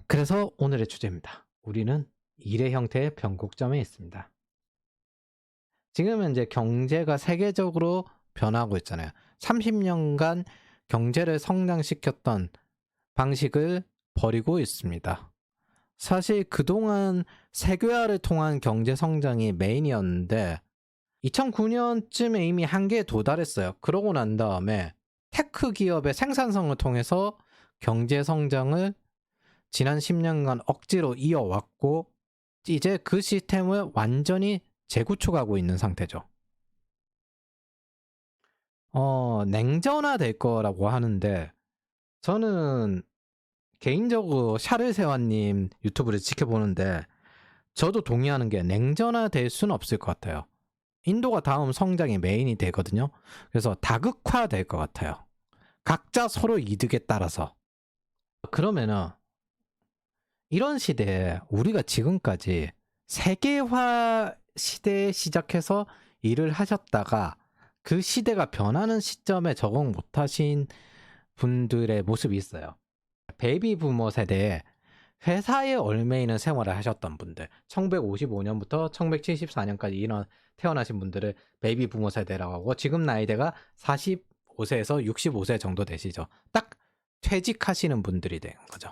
그래서 오늘의 주제입니다. 우리는 일의 형태의 변곡점에 있습니다. 지금은 이제 경제가 세계적으로 변하고 있잖아요. 30년간 경제를 성장시켰던 방식을 버리고 있습니다. 사실 그동안 세계화를 통한 경제 성장이 메인이었는데 2009년쯤에 이미 한계에 도달했어요. 그러고 난 다음에 테크 기업의 생산성을 통해서 경제 성장을 지난 10년간 억지로 이어왔고 이제 그 시스템을 완전히 재구축하고 있는 상태죠. 냉전화 될 거라고 하는데 저는 개인적으로 샤를세와님 유튜브를 지켜보는데 저도 동의하는 게 냉전화 될 수는 없을 것 같아요. 인도가 다음 성장의 메인이 되거든요. 그래서 다극화 될 것 같아요. 각자 서로 이득에 따라서. 그러면은 이런 시대에 우리가 지금까지 세계화 시대에 시작해서 일을 하셨다가 그 시대가 변하는 시점에 적응 못하신 분들의 모습이 있어요. 베이비 부머 세대에 회사에 얽매이는 생활을 하셨던 분들, 1955년부터 1974년까지 태어나신 분들을 베이비 부머 세대라고 하고 지금 나이대가 45세에서 65세 정도 되시죠. 딱 퇴직하시는 분들이 되는 거죠.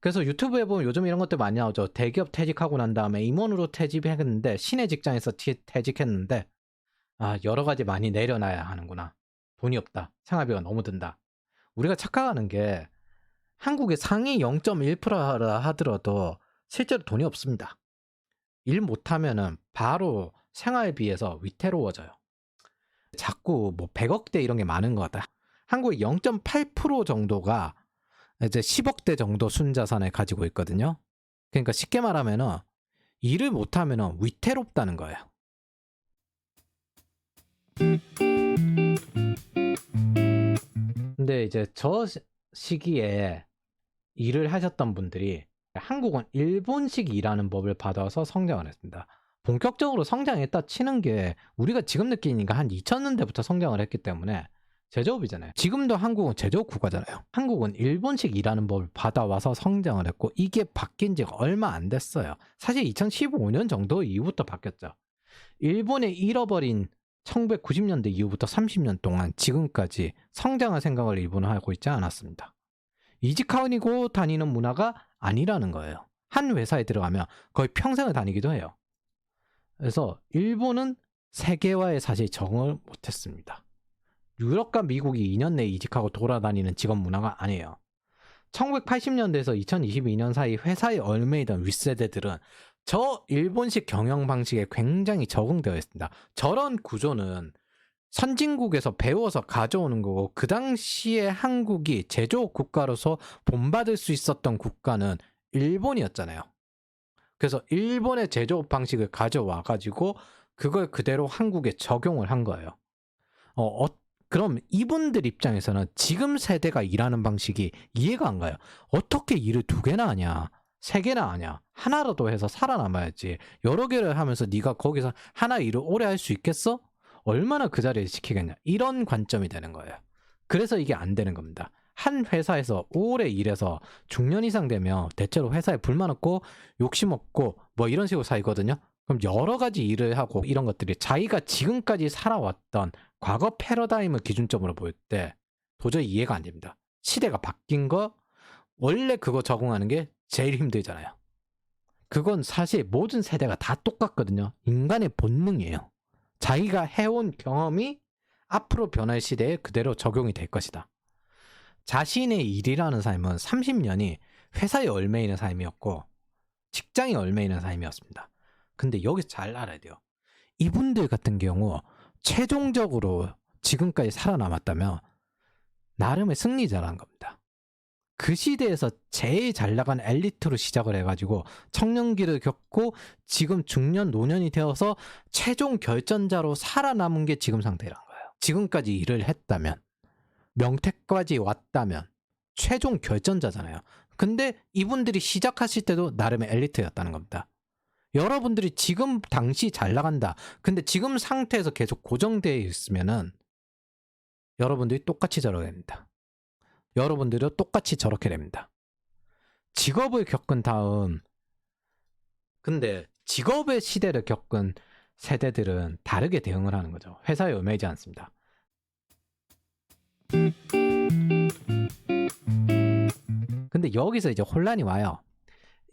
그래서 유튜브에 보면 요즘 이런 것들 많이 나오죠. 대기업 퇴직하고 난 다음에 임원으로 퇴직했는데 시내 직장에서 퇴직했는데 여러 가지 많이 내려놔야 하는구나. 돈이 없다. 생활비가 너무 든다. 우리가 착각하는 게 한국의 상위 0.1%라 하더라도 실제로 돈이 없습니다. 일 못하면은 바로 생활비에서 위태로워져요. 자꾸 뭐 100억대 이런 게 많은 것 같다. 한국의 0.8% 정도가 이제 10억대 정도 순자산을 가지고 있거든요. 그러니까 쉽게 말하면은 일을 못하면은 위태롭다는 거예요. 근데 이제 저 시기에 일을 하셨던 분들이 한국은 일본식 일하는 법을 받아서 성장을 했습니다. 본격적으로 성장했다 치는 게 우리가 지금 느끼니까 한 2000년대부터 성장을 했기 때문에 제조업이잖아요. 지금도 한국은 제조업 국가잖아요. 한국은 일본식 일하는 법을 받아와서 성장을 했고 이게 바뀐 지가 얼마 안 됐어요. 사실 2015년 정도 이후부터 바뀌었죠. 일본의 잃어버린 1990년대 이후부터 30년 동안 지금까지 성장할 생각을 일본은 하고 있지 않았습니다. 이직하고 다니는 문화가 아니라는 거예요. 한 회사에 들어가면 거의 평생을 다니기도 해요. 그래서 일본은 세계화에 사실 적응을 못했습니다. 유럽과 미국이 2년 내에 이직하고 돌아다니는 직업 문화가 아니에요. 1980년대에서 2022년 사이 회사에 얽매이던 윗세대들은 저 일본식 경영 방식에 굉장히 적응되어 있습니다. 저런 구조는 선진국에서 배워서 가져오는 거고 그 당시에 한국이 제조업 국가로서 본받을 수 있었던 국가는 일본이었잖아요. 그래서 일본의 제조업 방식을 가져와 가지고 그걸 그대로 한국에 적용을 한 거예요. 그럼 이분들 입장에서는 지금 세대가 일하는 방식이 이해가 안 가요. 어떻게 일을 2개나 하냐? 3개나 하냐? 하나라도 해서 살아남아야지. 여러 개를 하면서 네가 거기서 하나 일을 오래 할 수 있겠어? 얼마나 그 자리에 지키겠냐? 이런 관점이 되는 거예요. 그래서 이게 안 되는 겁니다. 한 회사에서 오래 일해서 중년 이상 되면 대체로 회사에 불만 없고 욕심 없고 뭐 이런 식으로 살거든요. 그럼 여러 가지 일을 하고 이런 것들이 자기가 지금까지 살아왔던 과거 패러다임을 기준점으로 볼 때 도저히 이해가 안 됩니다. 시대가 바뀐 거 원래 그거 적응하는 게 제일 힘들잖아요. 그건 사실 모든 세대가 다 똑같거든요. 인간의 본능이에요. 자기가 해온 경험이 앞으로 변할 시대에 그대로 적용이 될 것이다. 자신의 일이라는 삶은 30년이 회사에 얽매이는 삶이었고 직장에 얽매이는 삶이었습니다. 근데 여기서 잘 알아야 돼요. 이분들 같은 경우 최종적으로 지금까지 살아남았다면 나름의 승리자라는 겁니다. 그 시대에서 제일 잘 나간 엘리트로 시작을 해가지고 청년기를 겪고 지금 중년 노년이 되어서 최종 결전자로 살아남은 게 지금 상태란 거예요. 지금까지 일을 했다면 명태까지 왔다면 최종 결전자잖아요. 근데 이분들이 시작하실 때도 나름의 엘리트였다는 겁니다. 여러분들이 지금 당시 잘 나간다. 근데 지금 상태에서 계속 고정되어 있으면은 여러분들이 똑같이 저러게 됩니다. 여러분들도 똑같이 저렇게 됩니다. 직업을 겪은 다음, 근데 직업의 시대를 겪은 세대들은 다르게 대응을 하는 거죠. 회사에 얽매이지 않습니다. 근데 여기서 이제 혼란이 와요.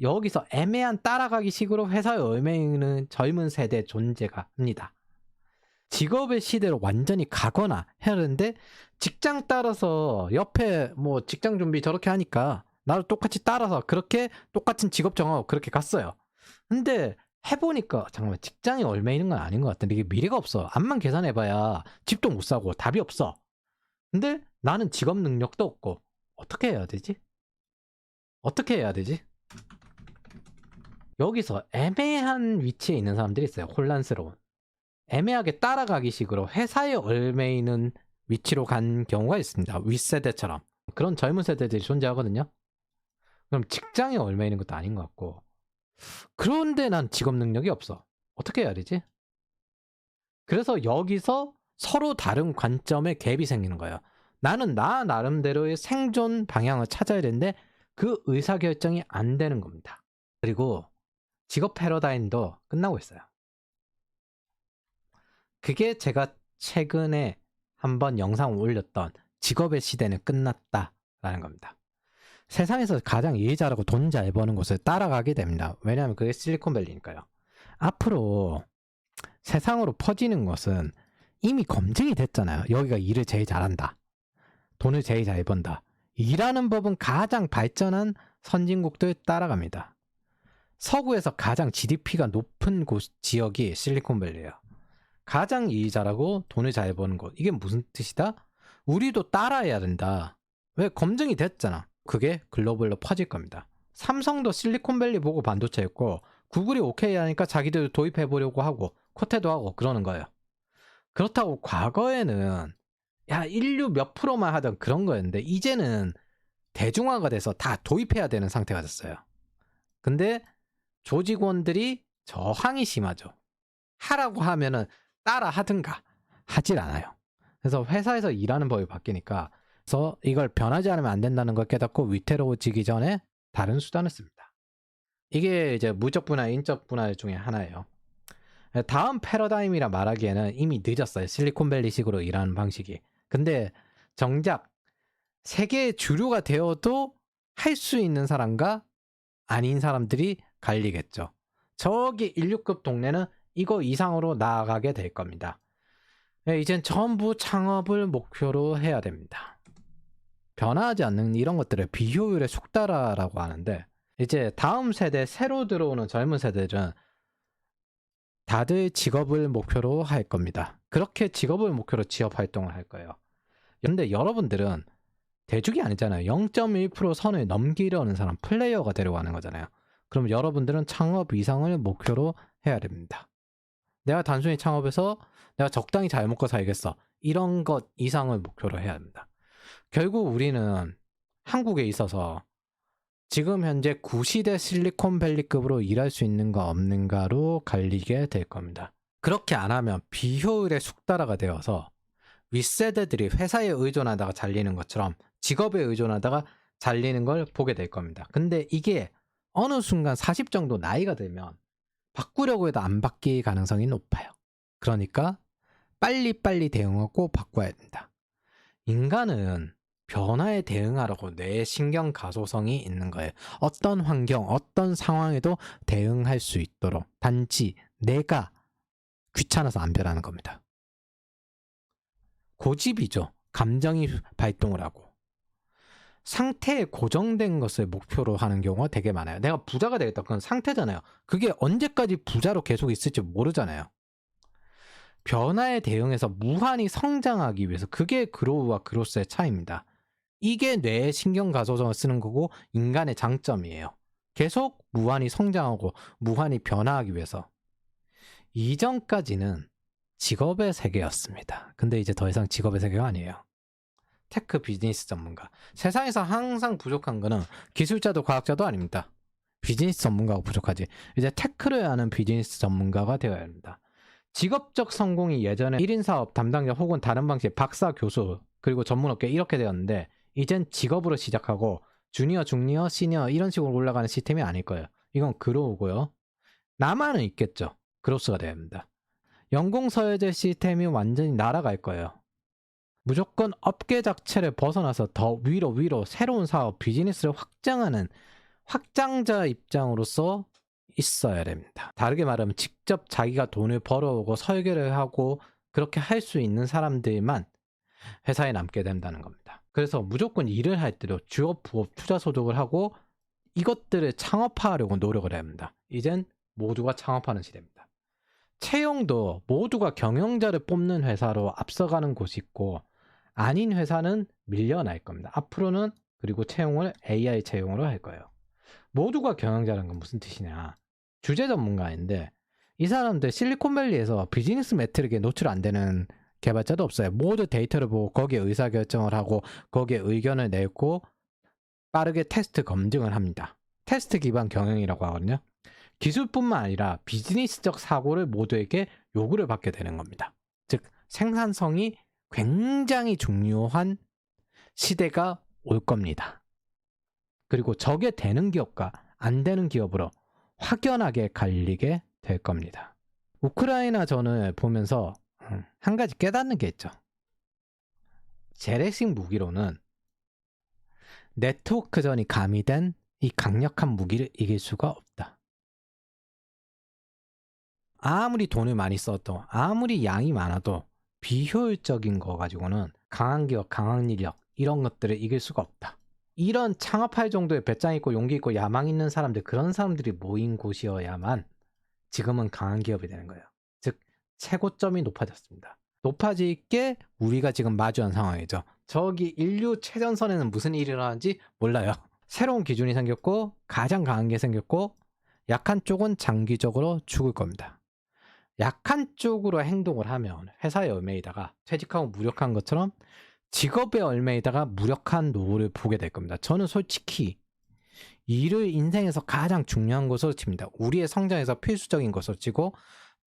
여기서 애매한 따라가기 식으로 회사에 얽매이는 젊은 세대 존재가 합니다. 직업의 시대로 완전히 가거나 해야 되는데, 직장 따라서 옆에 뭐 직장 준비 저렇게 하니까 나도 똑같이 따라서 그렇게 똑같은 직업 정하고 그렇게 갔어요. 근데 해보니까 잠깐만, 직장에 얽매이는 건 아닌 것 같은데, 이게 미래가 없어. 암만 계산해봐야 집도 못 사고 답이 없어. 근데 나는 직업 능력도 없고 어떻게 해야 되지? 어떻게 해야 되지? 여기서 애매한 위치에 있는 사람들이 있어요. 혼란스러운. 애매하게 따라가기 식으로 회사에 얽매이는 위치로 간 경우가 있습니다. 윗세대처럼. 그런 젊은 세대들이 존재하거든요. 그럼 직장에 얽매이는 것도 아닌 것 같고. 그런데 난 직업 능력이 없어. 어떻게 해야 되지? 그래서 여기서 서로 다른 관점의 갭이 생기는 거예요. 나는 나 나름대로의 생존 방향을 찾아야 되는데 그 의사결정이 안 되는 겁니다. 그리고 직업 패러다임도 끝나고 있어요. 그게 제가 최근에 한번 영상을 올렸던 직업의 시대는 끝났다라는 겁니다. 세상에서 가장 일 잘하고 돈 잘 버는 곳을 따라가게 됩니다. 왜냐하면 그게 실리콘밸리니까요. 앞으로 세상으로 퍼지는 것은 이미 검증이 됐잖아요. 여기가 일을 제일 잘한다. 돈을 제일 잘 번다. 일하는 법은 가장 발전한 선진국들 따라갑니다. 서구에서 가장 GDP가 높은 지역이 실리콘밸리예요. 가장 일 잘하고 돈을 잘 버는 곳. 이게 무슨 뜻이다? 우리도 따라해야 된다. 왜? 검증이 됐잖아. 그게 글로벌로 퍼질 겁니다. 삼성도 실리콘밸리 보고 반도체 했고, 구글이 오케이 하니까 자기들 도입해보려고 하고 코테도 하고 그러는 거예요. 그렇다고 과거에는 야 인류 몇 프로만 하던 그런 거였는데, 이제는 대중화가 돼서 다 도입해야 되는 상태가 됐어요. 근데 조직원들이 저항이 심하죠. 하라고 하면은 따라 하든가 하질 않아요. 그래서 회사에서 일하는 법이 바뀌니까, 그래서 이걸 변하지 않으면 안 된다는 걸 깨닫고 위태로워지기 전에 다른 수단을 씁니다. 이게 이제 무적 분할, 인적 분할 중에 하나예요. 다음 패러다임이라 말하기에는 이미 늦었어요. 실리콘밸리식으로 일하는 방식이. 근데 정작 세계의 주류가 되어도 할 수 있는 사람과 아닌 사람들이 갈리겠죠. 저기 16급 동네는 이거 이상으로 나아가게 될 겁니다. 이젠 전부 창업을 목표로 해야 됩니다. 변화하지 않는 이런 것들을 비효율의 숙달화라고 하는데, 이제 다음 세대, 새로 들어오는 젊은 세대들은 다들 직업을 목표로 할 겁니다. 그렇게 직업을 목표로 취업 활동을 할 거예요. 근데 여러분들은 대중이 아니잖아요. 0.1% 선을 넘기려는 사람, 플레이어가 되려고 거잖아요. 그럼 여러분들은 창업 이상을 목표로 해야 됩니다. 내가 단순히 창업해서 내가 적당히 잘 먹고 살겠어, 이런 것 이상을 목표로 해야 합니다. 결국 우리는 한국에 있어서 지금 현재 구시대 실리콘밸리급으로 일할 수 있는가 없는가로 갈리게 될 겁니다. 그렇게 안 하면 비효율의 숙달화가 되어서 윗세대들이 회사에 의존하다가 잘리는 것처럼 직업에 의존하다가 잘리는 걸 보게 될 겁니다. 근데 이게 어느 순간 40 정도 나이가 들면 바꾸려고 해도 안 바뀔 가능성이 높아요. 그러니까 빨리빨리 대응하고 바꿔야 된다. 인간은 변화에 대응하려고 뇌에 신경 가소성이 있는 거예요. 어떤 환경, 어떤 상황에도 대응할 수 있도록. 단지 내가 귀찮아서 안 변하는 겁니다. 고집이죠. 감정이 발동을 하고. 상태에 고정된 것을 목표로 하는 경우가 되게 많아요. 내가 부자가 되겠다. 그건 상태잖아요. 그게 언제까지 부자로 계속 있을지 모르잖아요. 변화에 대응해서 무한히 성장하기 위해서, 그게 그로우와 그로스의 차이입니다. 이게 뇌의 신경가소성을 쓰는 거고 인간의 장점이에요. 계속 무한히 성장하고 무한히 변화하기 위해서. 이전까지는 직업의 세계였습니다. 근데 이제 더 이상 직업의 세계가 아니에요. 테크 비즈니스 전문가. 세상에서 항상 부족한 거는 기술자도 과학자도 아닙니다. 비즈니스 전문가가 부족하지. 이제 테크를 아는 비즈니스 전문가가 되어야 합니다. 직업적 성공이 예전에 1인 사업 담당자 혹은 다른 방식 박사, 교수, 그리고 전문업계 이렇게 되었는데, 이젠 직업으로 시작하고 주니어, 중니어, 시니어 이런 식으로 올라가는 시스템이 아닐 거예요. 이건 그로우고요. 남한은 있겠죠. 그로스가 돼야 됩니다. 연공서열제 시스템이 완전히 날아갈 거예요. 무조건 업계 자체를 벗어나서 더 위로 새로운 사업, 비즈니스를 확장하는 확장자 입장으로서 있어야 됩니다. 다르게 말하면 직접 자기가 돈을 벌어오고 설계를 하고 그렇게 할 수 있는 사람들만 회사에 남게 된다는 겁니다. 그래서 무조건 일을 할 때도 주업, 부업, 투자 소득을 하고 이것들을 창업화하려고 노력을 해야 합니다. 이젠 모두가 창업하는 시대입니다. 채용도 모두가 경영자를 뽑는 회사로 앞서가는 곳이 있고 아닌 회사는 밀려날 겁니다. 앞으로는 그리고 채용을 AI 채용으로 할 거예요. 모두가 경영자라는 건 무슨 뜻이냐. 주제 전문가인데 이 사람들 실리콘밸리에서 비즈니스 매트릭에 노출 안 되는 개발자도 없어요. 모두 데이터를 보고 거기에 의사결정을 하고 거기에 의견을 내고 빠르게 테스트 검증을 합니다. 테스트 기반 경영이라고 하거든요. 기술뿐만 아니라 비즈니스적 사고를 모두에게 요구를 받게 되는 겁니다. 즉 생산성이 굉장히 중요한 시대가 올 겁니다. 그리고 저게 되는 기업과 안 되는 기업으로 확연하게 갈리게 될 겁니다. 우크라이나 전을 보면서 한 가지 깨닫는 게 있죠. 재래식 무기로는 네트워크전이 가미된 이 강력한 무기를 이길 수가 없다. 아무리 돈을 많이 써도 아무리 양이 많아도 비효율적인 거 가지고는 강한 기업, 강한 인력 이런 것들을 이길 수가 없다. 이런 창업할 정도의 배짱 있고 용기 있고 야망 있는 사람들, 그런 사람들이 모인 곳이어야만 지금은 강한 기업이 되는 거예요. 즉 최고점이 높아졌습니다. 높아질게 우리가 지금 마주한 상황이죠. 저기 인류 최전선에는 무슨 일이 일어나는지 몰라요. 새로운 기준이 생겼고 가장 강한 게 생겼고 약한 쪽은 장기적으로 죽을 겁니다. 약한 쪽으로 행동을 하면 회사의 얼매이다가 퇴직하고 무력한 것처럼 직업의 얼매이다가 무력한 노후를 보게 될 겁니다. 저는 솔직히 일을 인생에서 가장 중요한 것으로 칩니다. 우리의 성장에서 필수적인 것으로 치고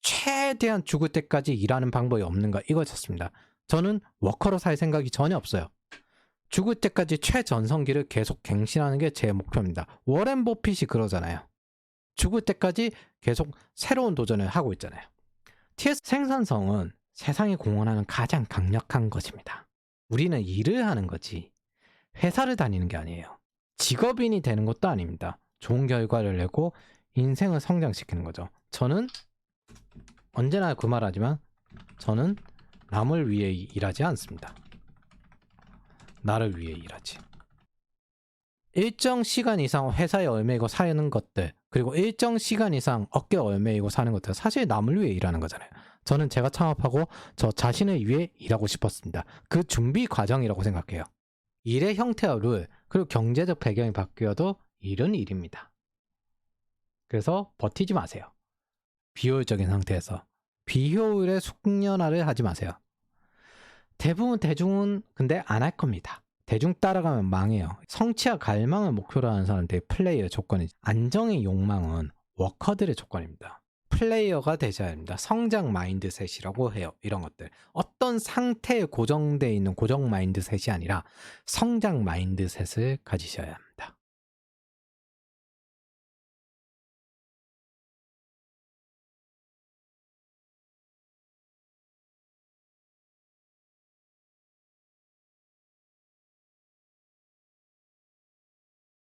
최대한 죽을 때까지 일하는 방법이 없는가 이걸 찾습니다. 저는 워커로 살 생각이 전혀 없어요. 죽을 때까지 최전성기를 계속 갱신하는 게 제 목표입니다. 워렌 버핏이 그러잖아요. 죽을 때까지 계속 새로운 도전을 하고 있잖아요. TS 생산성은 세상이 공헌하는 가장 강력한 것입니다. 우리는 일을 하는 거지 회사를 다니는 게 아니에요. 직업인이 되는 것도 아닙니다. 좋은 결과를 내고 인생을 성장시키는 거죠. 저는 언제나 그 말하지만 저는 남을 위해 일하지 않습니다. 나를 위해 일하지. 일정 시간 이상 회사에 얼매이고 사는 것들, 그리고 일정 시간 이상 어깨에 얼매이고 사는 것들, 사실 남을 위해 일하는 거잖아요. 저는 제가 창업하고 저 자신을 위해 일하고 싶었습니다. 그 준비 과정이라고 생각해요. 일의 형태와 룰, 그리고 경제적 배경이 바뀌어도 일은 일입니다. 그래서 버티지 마세요. 비효율적인 상태에서. 비효율의 숙련화를 하지 마세요. 대부분 대중은 근데 안 할 겁니다. 대중 따라가면 망해요. 성취와 갈망을 목표로 하는 사람들의 플레이어의 조건이죠. 안정의 욕망은 워커들의 조건입니다. 플레이어가 되셔야 합니다. 성장 마인드셋이라고 해요. 이런 것들. 어떤 상태에 고정되어 있는 고정 마인드셋이 아니라 성장 마인드셋을 가지셔야 합니다.